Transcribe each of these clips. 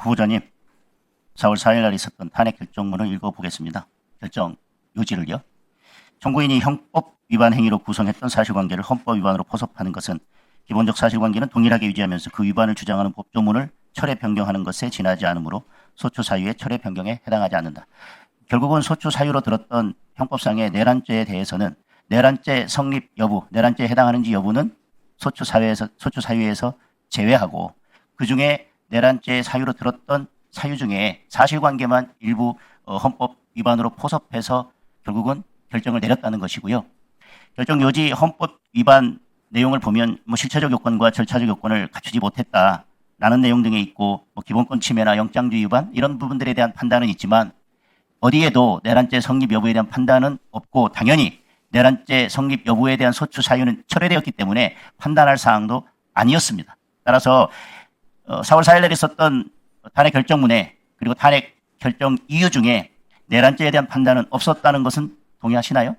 후보자님, 4월 4일 날 있었던 탄핵 결정문을 읽어보겠습니다. 결정 요지를요. 정부인이 형법 위반 행위로 구성했던 사실관계를 헌법 위반으로 포섭하는 것은 기본적 사실관계는 동일하게 유지하면서 그 위반을 주장하는 법조문을 철회 변경하는 것에 지나지 않으므로 소추 사유의 철회 변경에 해당하지 않는다. 결국은 소추 사유로 들었던 형법상의 내란죄에 대해서는 내란죄 성립 여부, 내란죄에 해당하는지 여부는 소추 사유에서 제외하고 그중에 내란죄 사유로 들었던 사유 중에 사실관계만 일부 헌법 위반으로 포섭해서 결국은 결정을 내렸다는 것이고요. 결정 요지 헌법 위반 내용을 보면 실체적 요건과 절차적 요건을 갖추지 못했다라는 내용 등에 있고 기본권 침해나 영장주의 위반 이런 부분들에 대한 판단은 있지만 어디에도 내란죄 성립 여부에 대한 판단은 없고 당연히 내란죄 성립 여부에 대한 소추 사유는 철회되었기 때문에 판단할 사항도 아니었습니다. 따라서 4월 4일 날 있었던 탄핵 결정문에 그리고 탄핵 결정 이유 중에 내란죄에 대한 판단은 없었다는 것은 동의하시나요?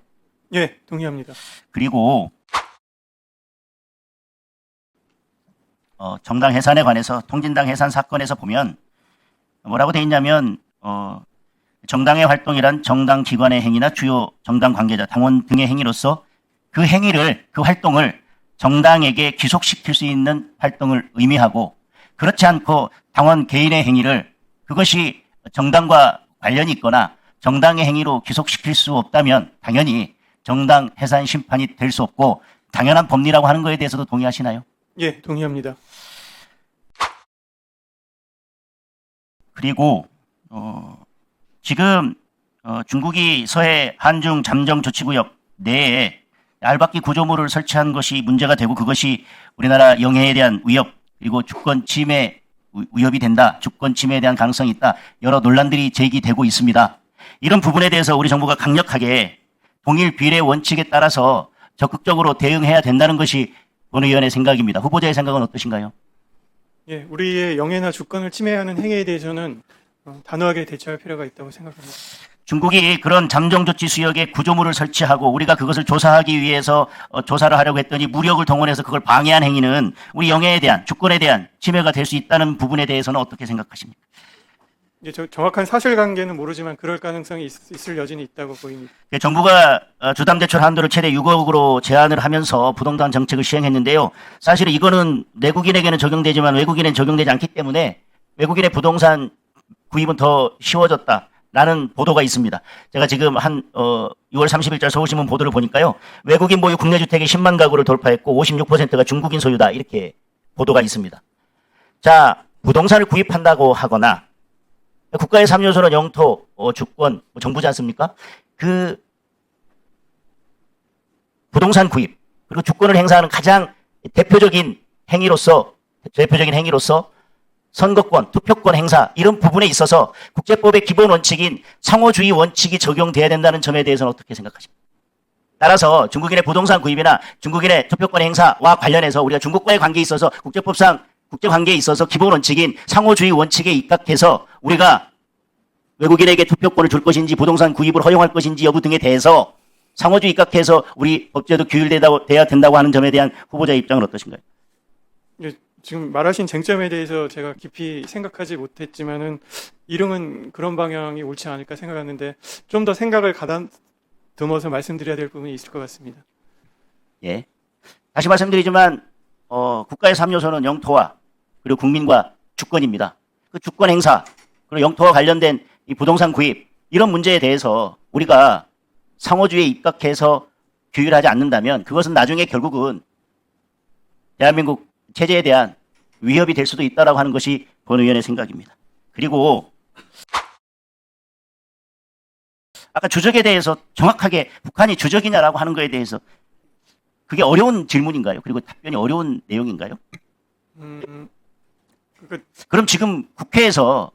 예, 동의합니다. 그리고 정당 해산에 관해서 통진당 해산 사건에서 보면 뭐라고 돼 있냐면 정당의 활동이란 정당 기관의 행위나 주요 정당 관계자, 당원 등의 행위로서 그 행위를, 그 활동을 정당에게 귀속시킬 수 있는 활동을 의미하고 그렇지 않고 당원 개인의 행위를 그것이 정당과 관련이 있거나 정당의 행위로 귀속시킬 수 없다면 당연히 정당 해산 심판이 될 수 없고 당연한 법리라고 하는 것에 대해서도 동의하시나요? 예, 동의합니다. 그리고 지금 중국이 서해 한중 잠정 조치구역 내에 알박기 구조물을 설치한 것이 문제가 되고 그것이 우리나라 영해에 대한 위협 그리고 주권 침해 위협이 된다. 주권 침해에 대한 가능성이 있다. 여러 논란들이 제기되고 있습니다. 이런 부분에 대해서 우리 정부가 강력하게 동일 비례 원칙에 따라서 적극적으로 대응해야 된다는 것이 본의원의 생각입니다. 후보자의 생각은 어떠신가요? 예, 우리의 영해나 주권을 침해하는 행위에 대해서는 단호하게 대처할 필요가 있다고 생각합니다. 중국이 그런 잠정조치 수역에 구조물을 설치하고 우리가 그것을 조사하기 위해서 조사를 하려고 했더니 무력을 동원해서 그걸 방해한 행위는 우리 영해에 대한 주권에 대한 침해가 될 수 있다는 부분에 대해서는 어떻게 생각하십니까? 예, 정확한 사실관계는 모르지만 그럴 가능성이 있을 여지는 있다고 보입니다. 정부가 주담대출 한도를 최대 6억으로 제한을 하면서 부동산 정책을 시행했는데요. 사실 이거는 내국인에게는 적용되지만 외국인에는 적용되지 않기 때문에 외국인의 부동산 구입은 더 쉬워졌다라는 보도가 있습니다. 제가 지금 6월 30일자 서울신문 보도를 보니까요. 외국인 보유 국내 주택이 10만 가구를 돌파했고 56%가 중국인 소유다 이렇게 보도가 있습니다. 자, 부동산을 구입한다고 하거나 국가의 3요소는 영토, 주권, 정부지 않습니까? 그 부동산 구입 그리고 주권을 행사하는 가장 대표적인 행위로서 선거권, 투표권 행사 이런 부분에 있어서 국제법의 기본 원칙인 상호주의 원칙이 적용돼야 된다는 점에 대해서는 어떻게 생각하십니까? 따라서 중국인의 부동산 구입이나 중국인의 투표권 행사와 관련해서 우리가 중국과의 관계에 있어서 국제법상 국제관계에 있어서 기본 원칙인 상호주의 원칙에 입각해서 우리가 외국인에게 투표권을 줄 것인지 부동산 구입을 허용할 것인지 여부 등에 대해서 상호주의 입각해서 우리 법제도 규율돼야 된다고 하는 점에 대한 후보자의 입장은 어떠신가요? 예, 지금 말하신 쟁점에 대해서 제가 깊이 생각하지 못했지만은 이름은 그런 방향이 옳지 않을까 생각하는데 좀 더 생각을 가다듬어서 말씀드려야 될 부분이 있을 것 같습니다. 예. 다시 말씀드리지만 국가의 3요소는 영토와 그리고 국민과 주권입니다. 그 주권 행사 그리고 영토와 관련된 이 부동산 구입 이런 문제에 대해서 우리가 상호주의에 입각해서 규율하지 않는다면 그것은 나중에 결국은 대한민국 체제에 대한 위협이 될 수도 있다라고 하는 것이 본 의원의 생각입니다. 그리고 아까 주적에 대해서 정확하게 북한이 주적이냐라고 하는 것에 대해서 그게 어려운 질문인가요? 그리고 답변이 어려운 내용인가요? 그럼 지금 국회에서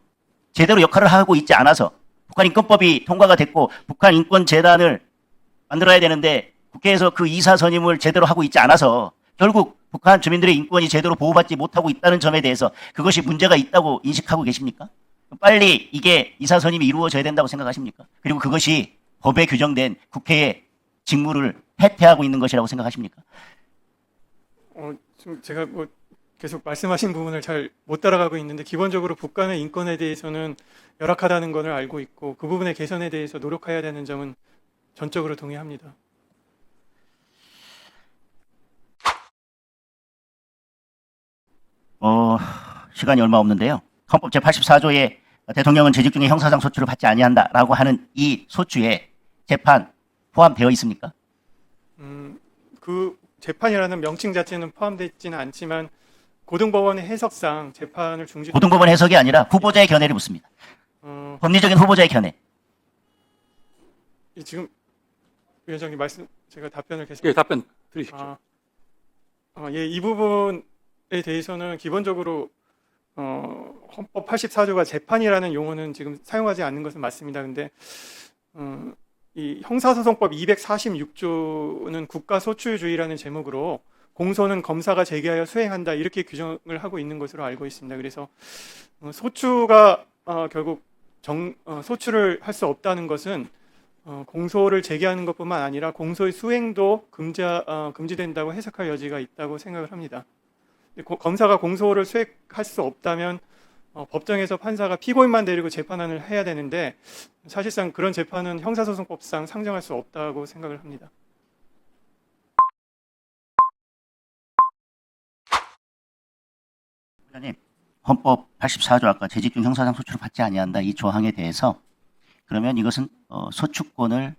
제대로 역할을 하고 있지 않아서 북한 인권법이 통과가 됐고 북한 인권재단을 만들어야 되는데 국회에서 그 이사 선임을 제대로 하고 있지 않아서 결국 북한 주민들의 인권이 제대로 보호받지 못하고 있다는 점에 대해서 그것이 문제가 있다고 인식하고 계십니까? 빨리 이게 이사 선임이 이루어져야 된다고 생각하십니까? 그리고 그것이 법에 규정된 국회의 직무를 해태하고 있는 것이라고 생각하십니까? 지금 제가 계속 말씀하신 부분을 잘 못 따라가고 있는데 기본적으로 북한의 인권에 대해서는 열악하다는 것을 알고 있고 그 부분의 개선에 대해서 노력해야 되는 점은 전적으로 동의합니다. 시간이 얼마 없는데요. 헌법 제84조에 대통령은 재직 중에 형사상 소추를 받지 아니한다라고 하는 이 소추에 재판 포함되어 있습니까? 그 재판이라는 명칭 자체는 포함되어 있지는 않지만 고등법원의 해석상 재판을 중지 고등법원 해석이 아니라 후보자의 견해를 묻습니다. 법리적인 후보자의 견해. 지금 위원장님 말씀 제가 답변을 계속 예, 답변 드리십시오. 예, 이 부분에 대해서는 기본적으로 헌법 84조가 재판이라는 용어는 지금 사용하지 않는 것은 맞습니다. 근데 이 형사소송법 246조는 국가소추주의라는 제목으로 공소는 검사가 제기하여 수행한다 이렇게 규정을 하고 있는 것으로 알고 있습니다. 그래서 소추가 결국 소추를 할 수 없다는 것은 공소를 제기하는 것뿐만 아니라 공소의 수행도 금지된다고 해석할 여지가 있다고 생각을 합니다. 검사가 공소를 수행할 수 없다면 법정에서 판사가 피고인만 데리고 재판을 해야 되는데 사실상 그런 재판은 형사소송법상 상정할 수 없다고 생각을 합니다. 위원장님, 헌법 84조 아까 재직 중 형사상 소추를 받지 아니한다 이 조항에 대해서 그러면 이것은 소추권을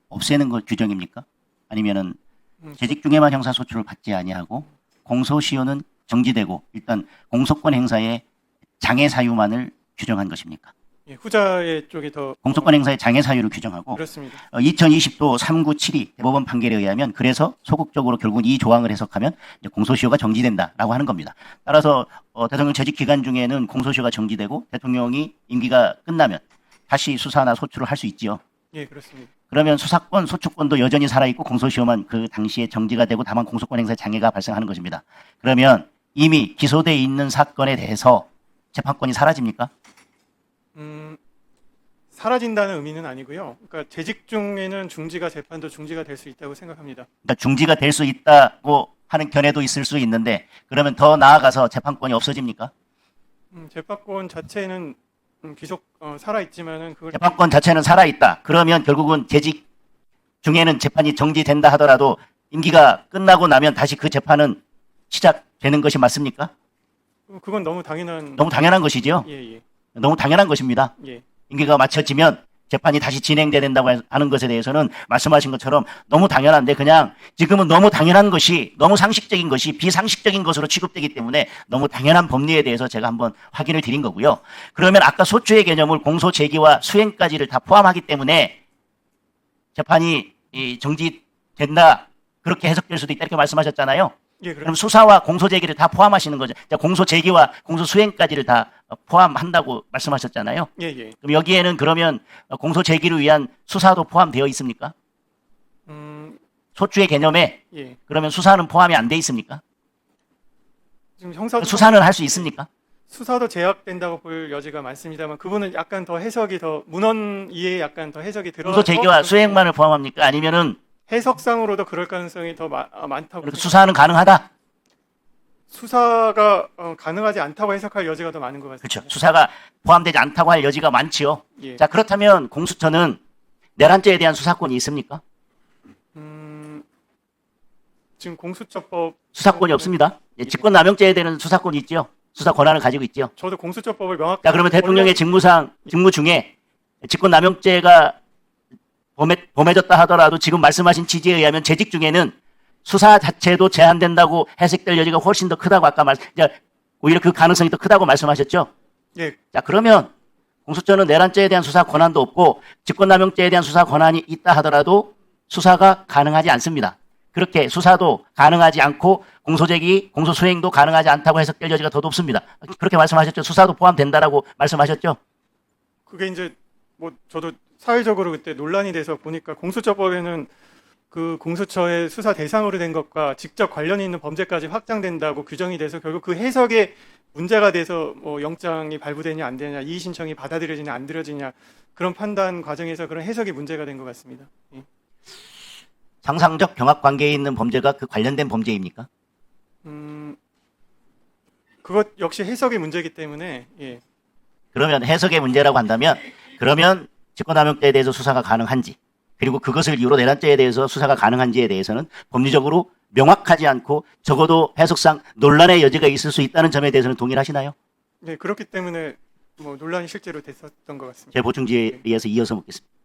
없애는 것 규정입니까? 아니면은 재직 중에만 형사 소추를 받지 아니하고 공소시효는 정지되고 일단 공소권 행사의 장애 사유만을 규정한 것입니까? 예, 후자의 쪽이 더 공소권 행사의 장애 사유를 규정하고 그렇습니다. 2020도 3972 대법원 판결에 의하면 그래서 소극적으로 결국 이 조항을 해석하면 이제 공소시효가 정지된다라고 하는 겁니다. 따라서 대통령 재직 기간 중에는 공소시효가 정지되고 대통령이 임기가 끝나면 다시 수사나 소추를 할 수 있지요. 예, 그렇습니다. 그러면 수사권, 소추권도 여전히 살아있고 공소시효만 그 당시에 정지가 되고 다만 공소권 행사에 장애가 발생하는 것입니다. 그러면 이미 기소돼 있는 사건에 대해서 재판권이 사라집니까? 사라진다는 의미는 아니고요. 그러니까 재직 중에는 재판도 중지가 될 수 있다고 생각합니다. 그러니까 중지가 될 수 있다고 하는 견해도 있을 수 있는데 그러면 더 나아가서 재판권이 없어집니까? 재판권 자체는 계속 살아있지만은 그걸 재판권 자체는 살아있다. 그러면 결국은 재직 중에는 재판이 정지된다 하더라도 임기가 끝나고 나면 다시 그 재판은 시작되는 것이 맞습니까? 그건 너무 당연한 너무 당연한 것이죠. 예. 너무 당연한 것입니다. 예. 임기가 마쳐지면 재판이 다시 진행돼야 된다고 하는 것에 대해서는 말씀하신 것처럼 너무 당연한데 그냥 지금은 너무 당연한 것이 너무 상식적인 것이 비상식적인 것으로 취급되기 때문에 너무 당연한 법리에 대해서 제가 한번 확인을 드린 거고요. 그러면 아까 소추의 개념을 공소 제기와 수행까지를 다 포함하기 때문에 재판이 정지된다 그렇게 해석될 수도 있다 이렇게 말씀하셨잖아요. 예, 그럼 수사와 공소 제기를 다 포함하시는 거죠. 공소 제기와 공소 수행까지를 다 포함한다고 말씀하셨잖아요. 예. 그럼 여기에는 그러면 공소 제기를 위한 수사도 포함되어 있습니까? 소추의 개념에 예. 그러면 수사는 포함이 안 돼 있습니까? 지금 형사 수사는 할 수 있습니까? 수사도 제약된다고 볼 여지가 많습니다만 그분은 약간 더 해석이 더 문헌 이해에 약간 더 해석이 들어가서 공소 제기와 수행만을 포함합니까? 아니면은 해석상으로도 그럴 가능성이 더 많다고 그렇게 수사는 가능하다? 수사가 가능하지 않다고 해석할 여지가 더 많은 것 같습니다. 그렇죠. 수사가 포함되지 않다고 할 여지가 많지요. 예. 자, 그렇다면 공수처는 내란죄에 대한 수사권이 있습니까? 지금 공수처법 수사권이 없습니다. 예, 직권남용죄에 대한 수사권이 있죠. 수사 권한을 가지고 있죠. 저도 공수처법을 명확히 자, 그러면 대통령의 직무 중에 직권남용죄가 범해졌다 하더라도 지금 말씀하신 취지에 의하면 재직 중에는 수사 자체도 제한된다고 해석될 여지가 훨씬 더 크다고 아까 오히려 그 가능성이 더 크다고 말씀하셨죠. 예. 자, 그러면 공수처는 내란죄에 대한 수사 권한도 없고 직권남용죄에 대한 수사 권한이 있다 하더라도 수사가 가능하지 않습니다. 그렇게 수사도 가능하지 않고 공소제기, 공소수행도 가능하지 않다고 해석될 여지가 더 높습니다. 그렇게 말씀하셨죠. 수사도 포함된다라고 말씀하셨죠. 그게 이제 뭐 저도 사회적으로 그때 논란이 돼서 보니까 공수처법에는 그 공수처의 수사 대상으로 된 것과 직접 관련이 있는 범죄까지 확장된다고 규정이 돼서 결국 그 해석에 문제가 돼서 뭐 영장이 발부되냐 안 되냐, 이의 신청이 받아들여지냐 안 들어지냐 그런 판단 과정에서 그런 해석이 문제가 된 것 같습니다. 예. 상상적 병합 관계에 있는 범죄가 그 관련된 범죄입니까? 그것 역시 해석의 문제이기 때문에 예. 그러면 해석의 문제라고 한다면 그러면 직권남용죄에 대해서 수사가 가능한지 그리고 그것을 이유로 내란죄에 대해서 수사가 가능한지에 대해서는 법리적으로 명확하지 않고 적어도 해석상 논란의 여지가 있을 수 있다는 점에 대해서는 동의를 하시나요? 네, 그렇기 때문에 뭐 논란이 실제로 됐었던 것 같습니다. 제 보충 질의에서 이어서 묻겠습니다.